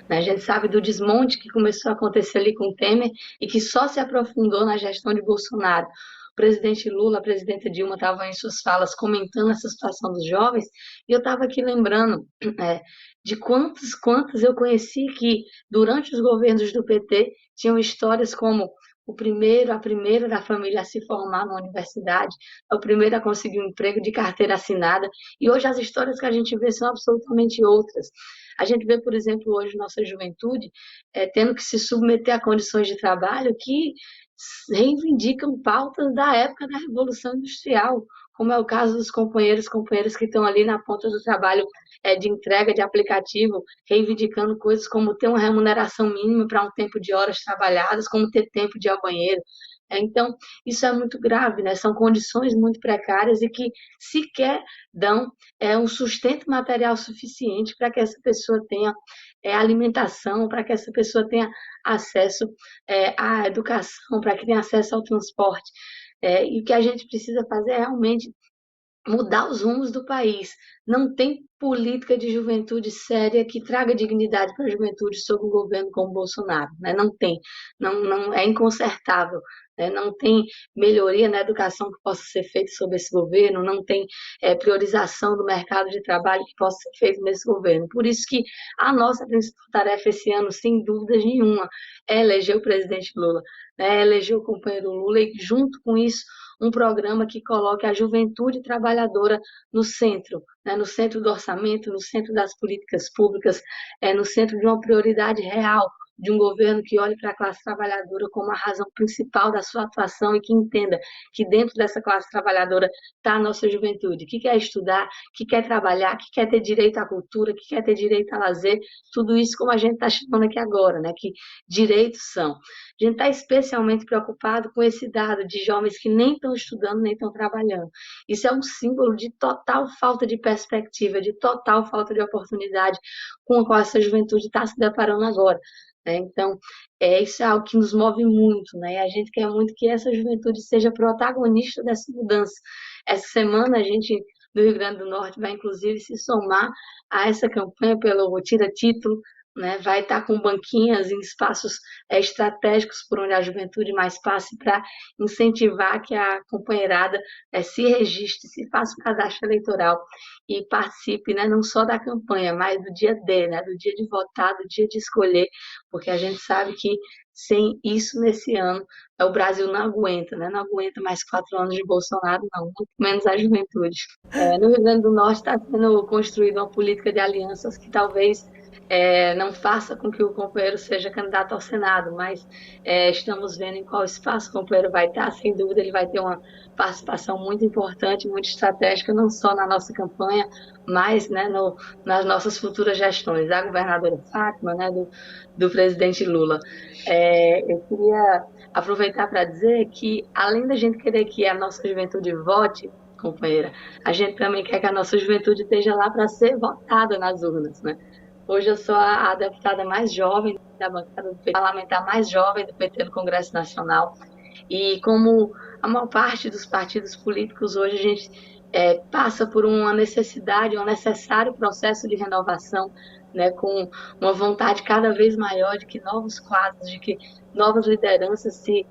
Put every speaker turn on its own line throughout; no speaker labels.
né? A gente sabe do desmonte que começou a acontecer ali com o Temer e que só se aprofundou na gestão de Bolsonaro. O presidente Lula, a presidenta Dilma estavam em suas falas comentando essa situação dos jovens, e eu estava aqui lembrando de quantos eu conheci que, durante os governos do PT, tinham histórias como a primeira da família a se formar na universidade, o primeiro a conseguir um emprego de carteira assinada, e hoje as histórias que a gente vê são absolutamente outras. A gente vê, por exemplo, hoje nossa juventude tendo que se submeter a condições de trabalho que reivindicam pautas da época da Revolução Industrial, como é o caso dos companheiros que estão ali na ponta do trabalho de entrega de aplicativo, reivindicando coisas como ter uma remuneração mínima para um tempo de horas trabalhadas, como ter tempo de ir ao banheiro. Então, isso é muito grave, né? São condições muito precárias e que sequer dão um sustento material suficiente para que essa pessoa tenha alimentação, para que essa pessoa tenha acesso à educação, para que tenha acesso ao transporte. E o que a gente precisa fazer é realmente mudar os rumos do país. Não tem política de juventude séria que traga dignidade para a juventude sob um governo como Bolsonaro, né? Não tem, não é inconsertável, né? Não tem melhoria na educação que possa ser feita sob esse governo, não tem priorização do mercado de trabalho que possa ser feito nesse governo. Por isso que a nossa principal tarefa esse ano, sem dúvida nenhuma, é eleger o presidente Lula, né? Eleger o companheiro Lula e, junto com isso, um programa que coloque a juventude trabalhadora no centro, né, no centro do orçamento, no centro das políticas públicas, no centro de uma prioridade real de um governo que olhe para a classe trabalhadora como a razão principal da sua atuação e que entenda que dentro dessa classe trabalhadora está a nossa juventude, que quer estudar, que quer trabalhar, que quer ter direito à cultura, que quer ter direito a lazer, tudo isso como a gente está chamando aqui agora, né, que direitos são. A gente está especialmente preocupado com esse dado de jovens que nem estão estudando, nem estão trabalhando. Isso é um símbolo de total falta de perspectiva, de total falta de oportunidade com a qual essa juventude está se deparando agora, né? Então, isso é algo que nos move muito, né? E a gente quer muito que essa juventude seja protagonista dessa mudança. Essa semana, a gente, do Rio Grande do Norte, vai inclusive se somar a essa campanha pelo Tira Título, né? Vai estar com banquinhas em espaços estratégicos por onde a juventude mais passe para incentivar que a companheirada se registre, se faça o cadastro eleitoral e participe, né, não só da campanha, mas do dia D, né, do dia de votar, do dia de escolher, porque a gente sabe que sem isso nesse ano o Brasil não aguenta, né? Não aguenta mais 4 anos de Bolsonaro, não, muito menos a juventude. No Rio Grande do Norte está sendo construída uma política de alianças que talvez não faça com que o companheiro seja candidato ao Senado, mas estamos vendo em qual espaço o companheiro vai estar. Sem dúvida, ele vai ter uma participação muito importante, muito estratégica, não só na nossa campanha, mas, né, nas nossas futuras gestões, da governadora Fátima, né, do presidente Lula. Eu queria aproveitar para dizer que, além da gente querer que a nossa juventude vote, companheira, a gente também quer que a nossa juventude esteja lá para ser votada nas urnas, né? Hoje eu sou a deputada mais jovem da bancada do PT, parlamentar mais jovem do PT no Congresso Nacional. E como a maior parte dos partidos políticos hoje, a gente passa por uma necessidade, um necessário processo de renovação, né, com uma vontade cada vez maior de que novos quadros, de que novas lideranças se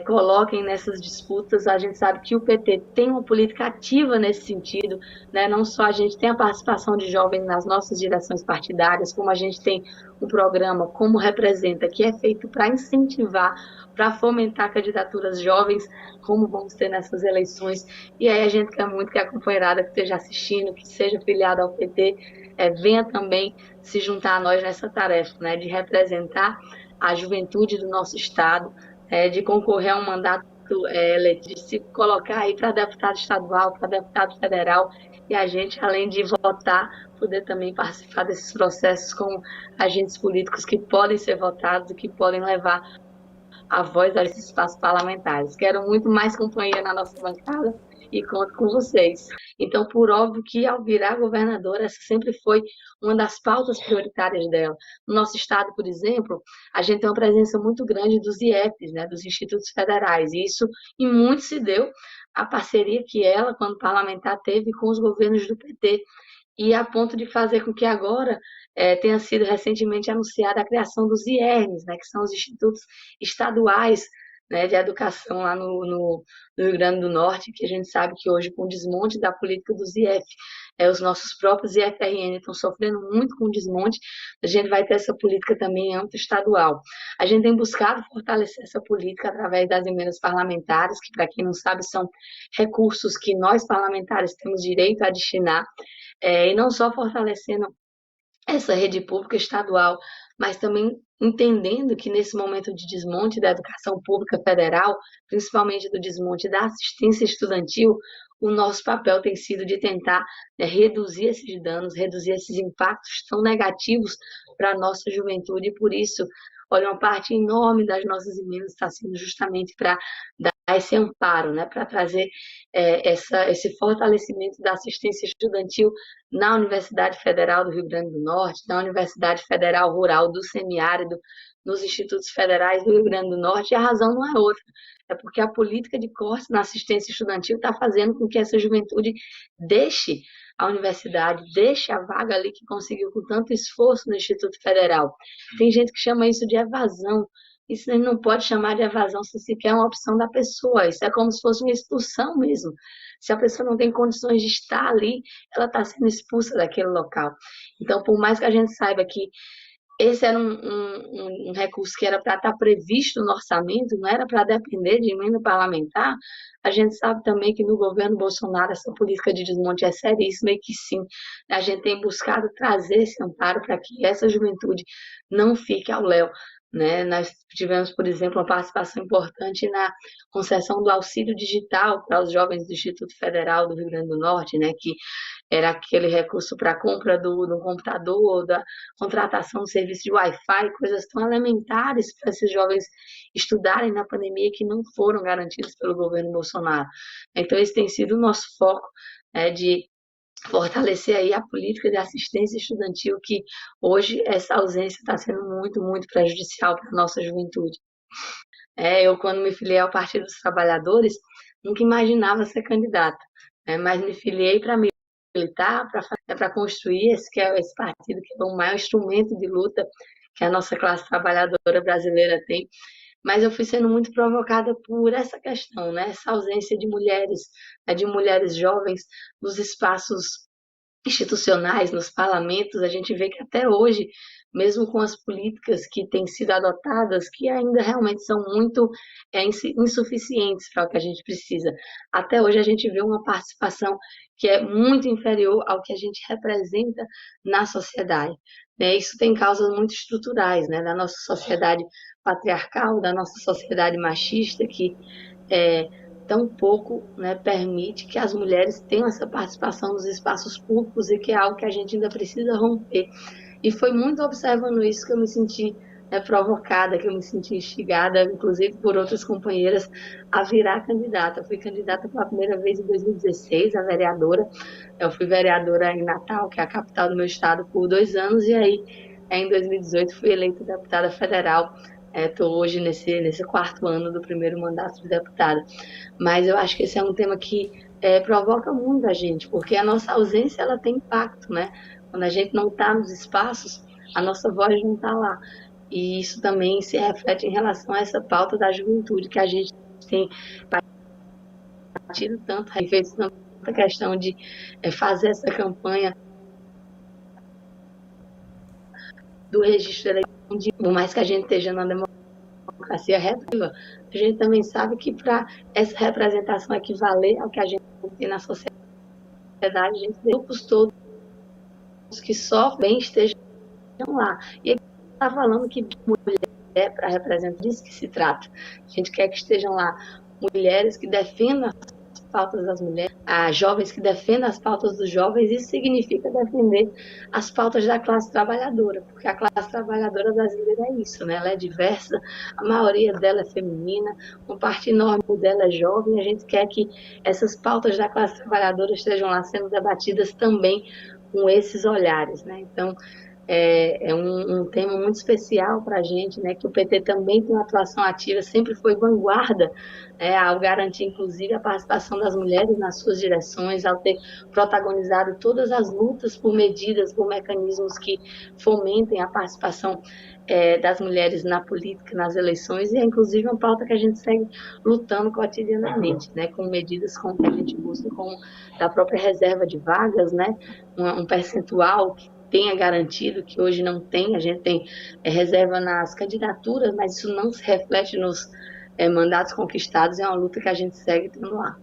coloquem nessas disputas. A gente sabe que o PT tem uma política ativa nesse sentido, né? Não só a gente tem a participação de jovens nas nossas direções partidárias, como a gente tem um programa como Representa, que é feito para incentivar, para fomentar candidaturas jovens, como vamos ter nessas eleições. E aí a gente quer muito que a companheirada que esteja assistindo, que seja filiada ao PT, venha também se juntar a nós nessa tarefa, né, de representar a juventude do nosso Estado, de concorrer a um mandato eleito, de se colocar aí para deputado estadual, para deputado federal, e a gente, além de votar, poder também participar desses processos com agentes políticos que podem ser votados e que podem levar a voz a esses espaços parlamentares. Quero muito mais companhia na nossa bancada e conto com vocês. Então, por óbvio que ao virar governadora, essa sempre foi uma das pautas prioritárias dela. No nosso estado, por exemplo, a gente tem uma presença muito grande dos IEPs, né, dos institutos federais, e isso em muito se deu à parceria que ela, quando parlamentar, teve com os governos do PT. e a ponto de fazer com que agora tenha sido recentemente anunciada a criação dos IERNs, né, que são os Institutos Estaduais, né, de Educação lá no Rio Grande do Norte, que a gente sabe que hoje, com o desmonte da política dos IF, os nossos próprios IFRN estão sofrendo muito com o desmonte, a gente vai ter essa política também em âmbito estadual. A gente tem buscado fortalecer essa política através das emendas parlamentares, que, para quem não sabe, são recursos que nós parlamentares temos direito a destinar, e não só fortalecendo essa rede pública estadual, mas também entendendo que nesse momento de desmonte da educação pública federal, principalmente do desmonte da assistência estudantil, o nosso papel tem sido de tentar reduzir esses danos, reduzir esses impactos tão negativos para a nossa juventude, e por isso, olha, uma parte enorme das nossas emendas está sendo justamente para dar esse amparo, né, para trazer esse fortalecimento da assistência estudantil na Universidade Federal do Rio Grande do Norte, na Universidade Federal Rural do Semiárido, nos institutos federais do Rio Grande do Norte, e a razão não é outra, é porque a política de cortes na assistência estudantil está fazendo com que essa juventude deixe a universidade, deixe a vaga ali que conseguiu com tanto esforço no Instituto Federal. Tem gente que chama isso de evasão. Isso não pode chamar de evasão se sequer é uma opção da pessoa. Isso é como se fosse uma expulsão mesmo. Se a pessoa não tem condições de estar ali, ela está sendo expulsa daquele local. Então, por mais que a gente saiba que esse era um recurso que era para estar previsto no orçamento, não era para depender de emenda parlamentar, a gente sabe também que no governo Bolsonaro essa política de desmonte é seríssima e que sim, a gente tem buscado trazer esse amparo para que essa juventude não fique ao léu. Né? Nós tivemos, por exemplo, uma participação importante na concessão do auxílio digital para os jovens do Instituto Federal do Rio Grande do Norte, né? Que era aquele recurso para a compra do computador, da contratação de serviço de Wi-Fi, coisas tão elementares para esses jovens estudarem na pandemia que não foram garantidas pelo governo Bolsonaro. Então, esse tem sido o nosso foco, de fortalecer aí a política de assistência estudantil, que hoje essa ausência está sendo muito, muito prejudicial para a nossa juventude. Eu, quando me filiei ao Partido dos Trabalhadores, nunca imaginava ser candidata, mas me filiei para militar, para construir esse partido, que é o maior instrumento de luta que a nossa classe trabalhadora brasileira tem. Mas eu fui sendo muito provocada por essa questão, né? Essa ausência de mulheres jovens nos espaços institucionais, nos parlamentos. A gente vê que até hoje, mesmo com as políticas que têm sido adotadas, que ainda realmente são muito insuficientes para o que a gente precisa, até hoje a gente vê uma participação que é muito inferior ao que a gente representa na sociedade. Né? Isso tem causas muito estruturais, né? Da nossa sociedade patriarcal, da nossa sociedade machista, que tão pouco, né, permite que as mulheres tenham essa participação nos espaços públicos, e que é algo que a gente ainda precisa romper. E foi muito observando isso que eu me senti provocada, que eu me senti instigada, inclusive por outras companheiras, a virar candidata. Eu fui candidata pela primeira vez em 2016, a vereadora. Eu fui vereadora em Natal, que é a capital do meu estado, por 2 anos, e aí, em 2018, fui eleita deputada federal. Estou hoje nesse 4º ano do primeiro mandato de deputada. Mas eu acho que esse é um tema que provoca muito a gente, porque a nossa ausência ela tem impacto, né? Quando a gente não está nos espaços, a nossa voz não está lá. E isso também se reflete em relação a essa pauta da juventude, que a gente tem batido tanto, feito tanta questão de fazer essa campanha do registro eleitoral, por mais que a gente esteja na democracia representativa, a gente também sabe que para essa representação equivaler ao que a gente tem na sociedade, a gente tem grupos todos que sofrem estejam lá. E ele está falando que mulher para representar, disso que se trata. A gente quer que estejam lá mulheres que defendam as pautas das mulheres, jovens que defendam as pautas dos jovens. Isso significa defender as pautas da classe trabalhadora, porque a classe trabalhadora brasileira é isso, né? Ela é diversa, a maioria dela é feminina, uma parte enorme dela é jovem. A gente quer que essas pautas da classe trabalhadora estejam lá sendo debatidas também com esses olhares, né? Então, é um tema muito especial para a gente, né, que o PT também tem uma atuação ativa, sempre foi vanguarda, ao garantir, inclusive, a participação das mulheres nas suas direções, ao ter protagonizado todas as lutas por medidas, por mecanismos que fomentem a participação das mulheres na política, nas eleições, e é inclusive uma pauta que a gente segue lutando cotidianamente, né, com medidas como que a gente busca, como da própria reserva de vagas, né, um percentual que tenha garantido, que hoje não tem, a gente tem reserva nas candidaturas, mas isso não se reflete nos mandatos conquistados, é uma luta que a gente segue tendo lá.